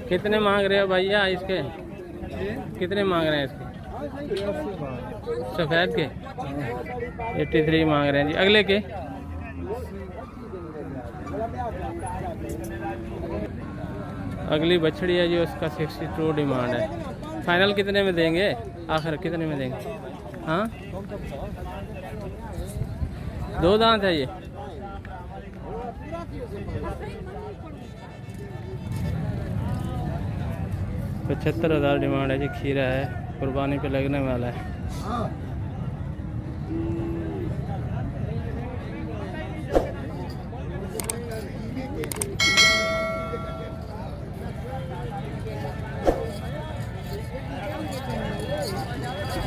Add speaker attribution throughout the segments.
Speaker 1: कितने मांग रहे हो भैया इसके? कितने मांग रहे हैं इसके? सफ़ेद के 83 मांग रहे हैं जी। अगले के अगली बछड़ी है जी, उसका 62 डिमांड है। फाइनल कितने में देंगे? आखिर कितने में देंगे? हाँ 2 दांत है ये। $75,000 डिमांड है जी। खीरा है, कुर्बानी पे लगने वाला है।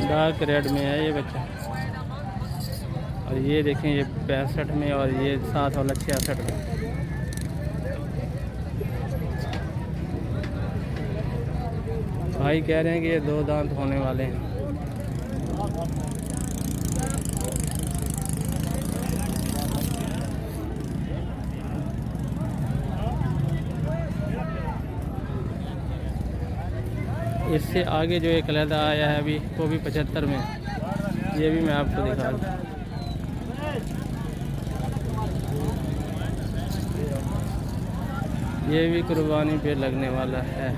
Speaker 1: डार्क रेड में है ये बच्चा। और ये देखें, ये 65 में और ये साथ वाला 66 में। भाई कह रहे हैं कि ये 2 दांत होने वाले हैं। इससे आगे जो एक अलहदा आया है अभी, वो भी 75 में। ये भी मैं आपको दिखा दूँ। ये भी कुर्बानी पे लगने वाला है।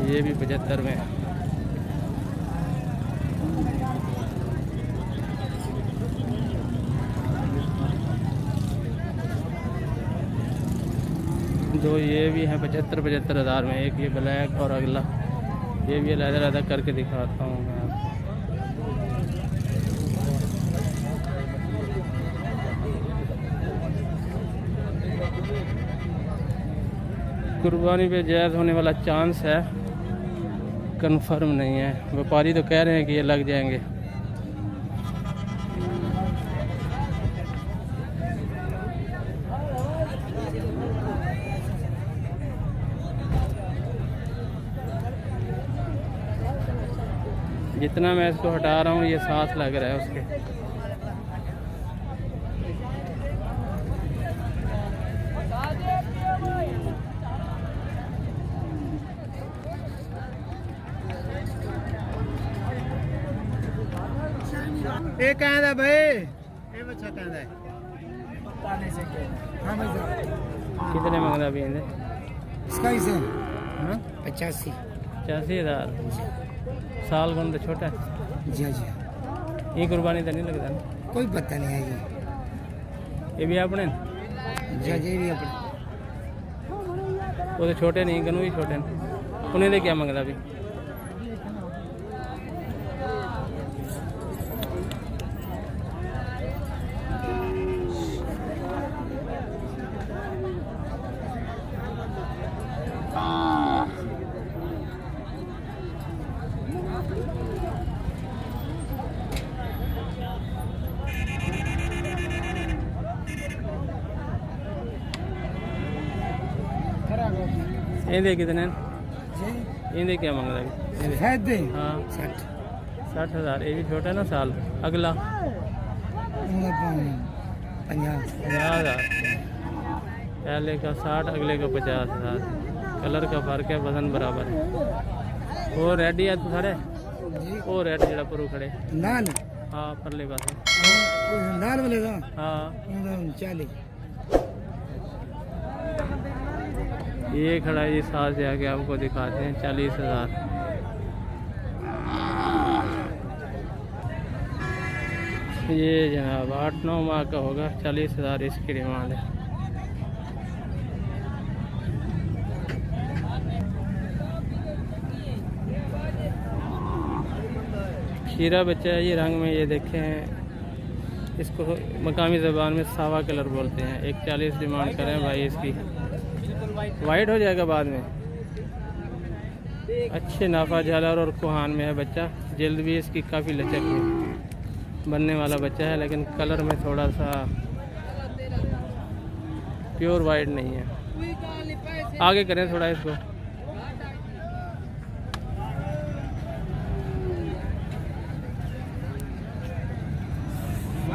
Speaker 1: ये भी 75 में है। दो ये भी हैं 75,000 में। एक ये ब्लैक और अगला ये भी अलग-अलग करके दिखाता हूँ मैं आपको। कुर्बानी पे जायज़ होने वाला चांस है, कंफर्म नहीं है। व्यापारी तो कह रहे हैं कि ये लग जाएंगे। जितना मैं इसको हटा रहा हूँ ये सांस लग रहा है उसके।
Speaker 2: ये कहना भाई, ये बच्चा कहना है। हाँ भाई साहब।
Speaker 1: कितने मंगना भी है
Speaker 2: इसका इसे?
Speaker 1: हाँ 85,000। साल कौन तो छोटा है
Speaker 2: जी जी।
Speaker 1: ये कुर्बानी तो नहीं लगता ना?
Speaker 2: कोई पता नहीं है जी।
Speaker 1: ये भी अपने
Speaker 2: जी जी भी अपने।
Speaker 1: वो तो छोटे नहीं, गनू ही छोटे हैं। उन्हें दे क्या मंगला भी? इन्हें कितने? इन्हें क्या मंग रहा है? हाँ 60,000। ये भी छोटा है ना साल। अगला 50,000। पहले का 60, अगले का 50,000। कलर का फर्क है, वजन बराबर है। वो रेड ही है तो खड़े, वो रेड जरा पर खड़े
Speaker 2: नाल।
Speaker 1: हाँ परले पास
Speaker 2: नाल वाले का।
Speaker 1: हाँ
Speaker 2: 40।
Speaker 1: ये खड़ा है, ये साथ से आके आपको दिखाते हैं। 40,000। ये जनाब 8-9 माह का होगा। 40,000 इसकी डिमांड है। खीरा बच्चा है ये रंग में। ये देखें, इसको मकामी ज़बान में सावा कलर बोलते हैं। 41 डिमांड करें भाई इसकी। वाइट हो जाएगा बाद में। अच्छे नाफा झालर और कुहान में है बच्चा। जल्द भी इसकी काफ़ी लचक में बनने वाला बच्चा है, लेकिन कलर में थोड़ा सा प्योर वाइट नहीं है। आगे करें थोड़ा इसको।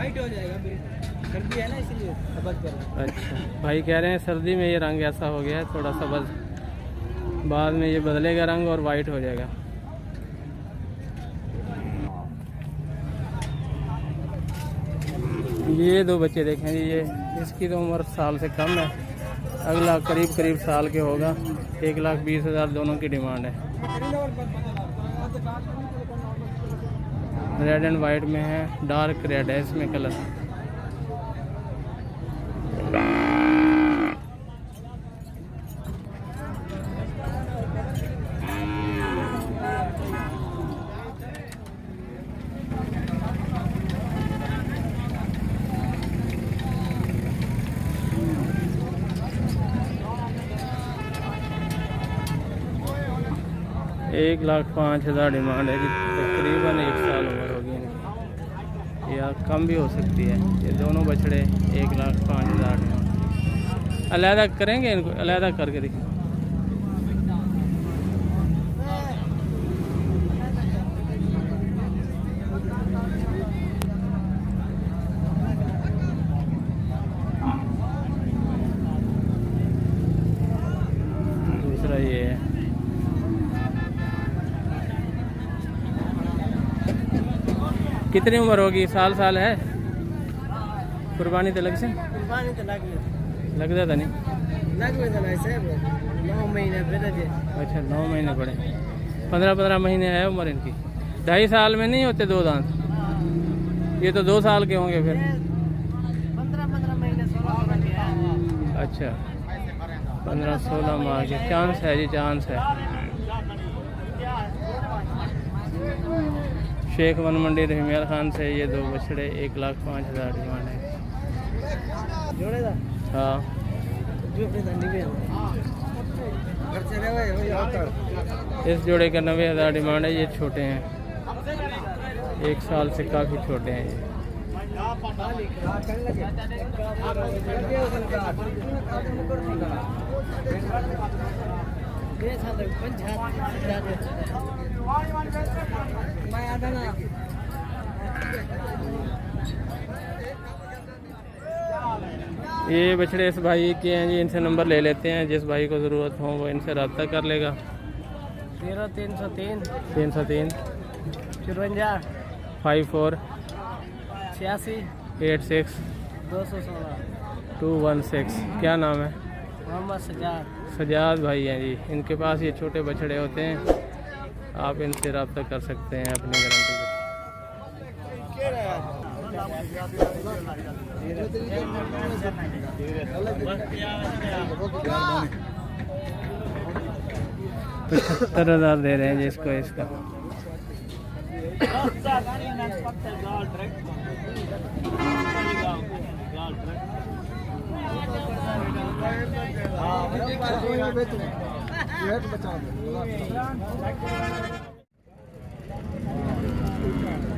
Speaker 2: वाइट हो जाएगा सर्दी है ना इसलिए सब्ज कर रहा है।
Speaker 1: अच्छा, भाई कह रहे हैं सर्दी में ये रंग ऐसा हो गया है थोड़ा सब्ज, बाद में ये बदलेगा रंग और वाइट हो जाएगा। ये दो बच्चे देखें जी, ये इसकी तो उम्र साल से कम है, अगला करीब साल के होगा। 1,20,000 दोनों की डिमांड है। रेड एंड वाइट में है, डार्क रेड है इसमें कलर। एक 1,05,000 डिमांड है जी, तकरीबन 1 साल उम्र होगी इनकी, या कम भी हो सकती है। ये दोनों बछड़े 1,05,000 डिमांड। अलहदा करेंगे इनको, अलहदा करके देखिए। दूसरा ये है, कितनी उम्र होगी? साल है? कुर्बानी तो लग से
Speaker 2: कुर्बानी तो
Speaker 1: लग जाता नहीं।
Speaker 2: लग में तो ऐसे 9 महीने पहले थे।
Speaker 1: अच्छा, 9 महीने पड़े, 15 महीने है उम्र इनकी। 2.5 साल में नहीं होते 2 दांत? ये तो 2 साल के होंगे फिर।
Speaker 2: 15 महीने 16 के हैं।
Speaker 1: अच्छा, 15-16 माह के चांस है जी, चांस है। शेख वन मंडी रहीमियार खान से ये दो बछड़े 1,05,000 डिमांड है।
Speaker 2: जोड़ेगा?
Speaker 1: हाँ,
Speaker 2: जो अपनी धंधी में घर से रहे हुए होता।
Speaker 1: इस जोड़े का 90,000 डिमांड है। ये छोटे हैं, 1 साल से काफ़ी छोटे हैं ये। ये बछड़े इस भाई के हैं जी, इनसे नंबर ले लेते हैं, जिस भाई को ज़रूरत हो वो इनसे रब्ता कर लेगा।
Speaker 2: 13
Speaker 1: 303
Speaker 2: 54
Speaker 1: 54
Speaker 2: 86
Speaker 1: 86
Speaker 2: 216
Speaker 1: 216। क्या नाम है?
Speaker 2: मोहम्मद
Speaker 1: सजाद भाई हैं जी। इनके पास ये छोटे बछड़े होते हैं, आप इनसे रब्ता कर सकते हैं अपनी गारंटी पे। $75,000 दे रहे हैं जी इसको, इसका।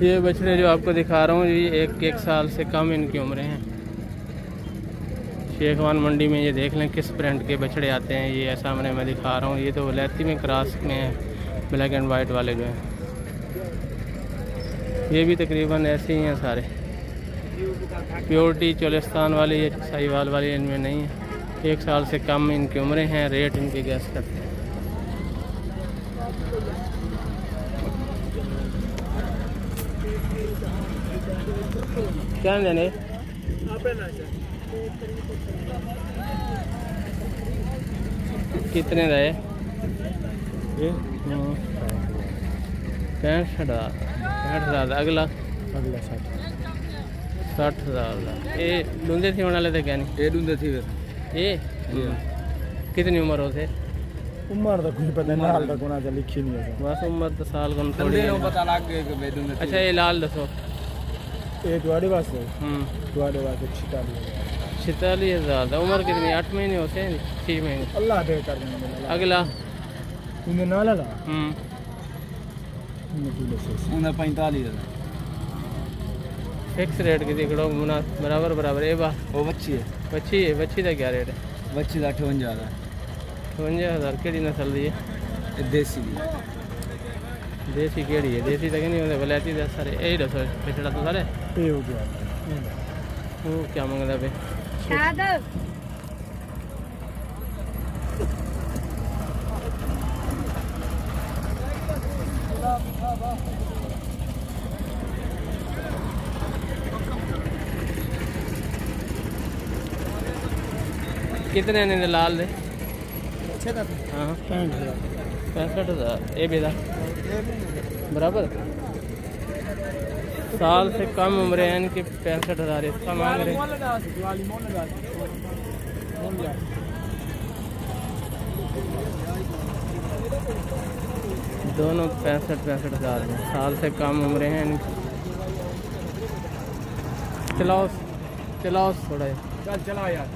Speaker 1: ये बछड़े जो आपको दिखा रहा हूँ जी, 1 साल से कम इनकी उम्रें हैं। शेखवान मंडी में ये देख लें किस ब्रांड के बछड़े आते हैं। ये सामने मैं दिखा रहा हूँ, ये तो वलैती में क्रॉस में है, ब्लैक एंड वाइट वाले जो हैं। ये भी तकरीबन ऐसे ही हैं सारे। प्योरिटी चोलिस्तान वाली या साहिवाल वाली इनमें नहीं है। 1 साल से कम इनकी उम्रें हैं। रेट इनके गैस करते हैं। क्या देने कितने रहे? 65,000। अगला 60,000। ये डूंदे थी होने वाले थे क्या? नहीं,
Speaker 2: ये ढूंढे थी
Speaker 1: ये कितनी उम्र हो थे?
Speaker 2: उम्र तो कोई पता नहीं, हाल तक होना चाहिए, लिखी नहीं है
Speaker 1: बस उम्र तो साल कम थोड़ी है।
Speaker 2: पता लग गया कि बेदून।
Speaker 1: अच्छा, ये लाल दसो।
Speaker 2: ये तुम्हारे पास है? तुम्हारे पास
Speaker 1: 46,000। उम्र कितनी? 8 महीने होते हैं? 6 महीने।
Speaker 2: अल्लाह दे कर देना।
Speaker 1: अगला
Speaker 2: तुम्हें ना लगा? 45,000
Speaker 1: फिक्स रेट की दिखड़ो मुना बराबर। ये बा
Speaker 2: वो बच्ची है।
Speaker 1: बच्ची का क्या रेट है?
Speaker 2: बच्ची का 58,000।
Speaker 1: 58,000। केड़ी नस्ल दी है?
Speaker 2: देसी
Speaker 1: देसी केड़ी है? देसी तक नहीं होते, वलैती दस सारे। यही दसो पिछड़ा तो सारे
Speaker 2: ये हो गया।
Speaker 1: वो क्या मंगला पे कितने ने लाल दे? हाँ 65,000 ये बेदा बराबर। साल से कम उम्र है इनकी, 65,000 इसका मांग रहे। दोनों 65,000 में, साल से कम उम्र हैं इनकी। चलाओ चलाओ थोड़ा
Speaker 2: चल चला यार।